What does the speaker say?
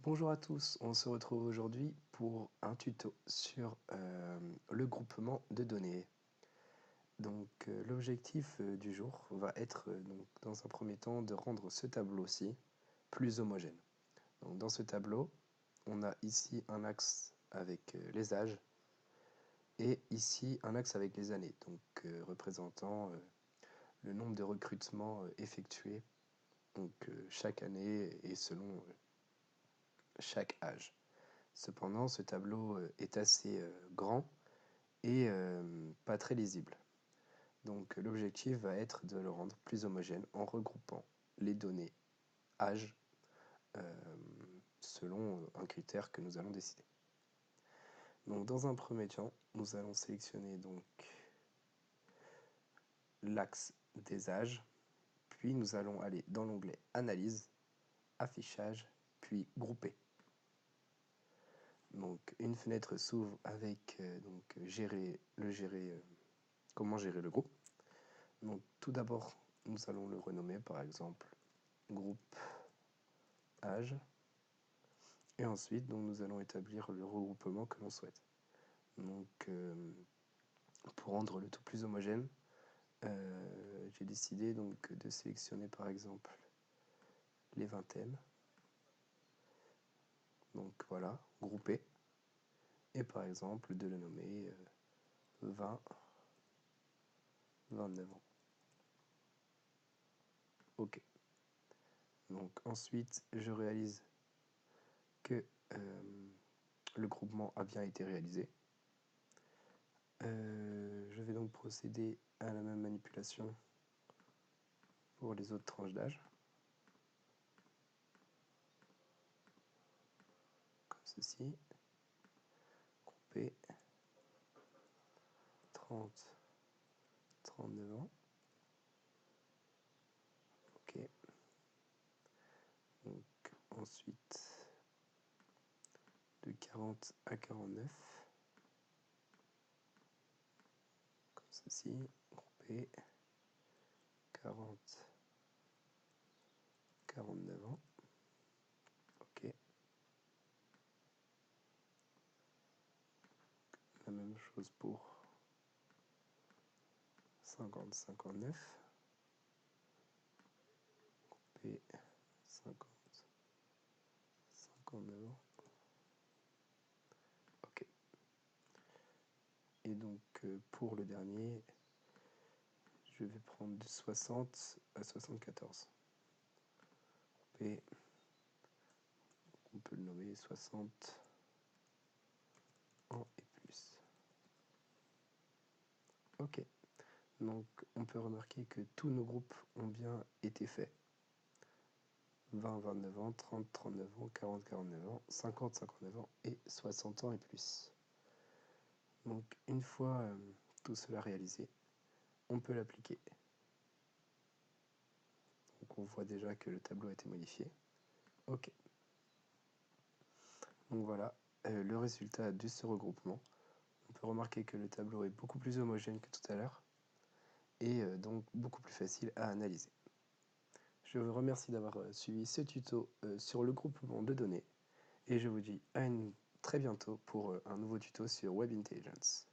Bonjour à tous, on se retrouve aujourd'hui pour un tuto sur le groupement de données. Donc l'objectif du jour va être donc, dans un premier temps de rendre ce tableau-ci plus homogène. Donc, dans ce tableau, on a ici un axe avec les âges et ici un axe avec les années, donc représentant le nombre de recrutements effectués donc, chaque année et selon chaque âge. Cependant, ce tableau est assez grand et pas très lisible. Donc l'objectif va être de le rendre plus homogène en regroupant les données âge selon un critère que nous allons décider. Donc dans un premier temps, nous allons sélectionner donc l'axe des âges, puis nous allons aller dans l'onglet Analyse, Affichage, puis Grouper. Donc une fenêtre s'ouvre avec comment gérer le groupe. Donc tout d'abord, nous allons le renommer par exemple groupe âge. Et ensuite, donc, nous allons établir le regroupement que l'on souhaite. Donc pour rendre le tout plus homogène, j'ai décidé donc de sélectionner par exemple les vingtaines. Donc voilà, grouper. Et par exemple de le nommer 20, 29 ans. OK. Donc ensuite, je réalise que le groupement a bien été réalisé. Je vais donc procéder à la même manipulation pour les autres tranches d'âge. Comme ceci. Grouper 30, 39 ans. OK. Donc ensuite de 40 à 49. Comme ceci. Grouper 40, 49 ans. OK. La même chose pour 50, 59. Grouper 50, 59 ans. OK. Et donc pour le dernier, je vais prendre de 60 à 74. Grouper, on peut le nommer 60 ans et plus. OK. Donc on peut remarquer que tous nos groupes ont bien été faits. 20, 29 ans, 30, 39 ans, 40, 49 ans, 50, 59 ans et 60 ans et plus. Donc une fois tout cela réalisé, on peut l'appliquer. Donc on voit déjà que le tableau a été modifié. OK. Donc voilà le résultat de ce regroupement. On peut remarquer que le tableau est beaucoup plus homogène que tout à l'heure et donc beaucoup plus facile à analyser. Je vous remercie d'avoir suivi ce tuto sur le groupement de données et je vous dis à très bientôt pour un nouveau tuto sur Web Intelligence.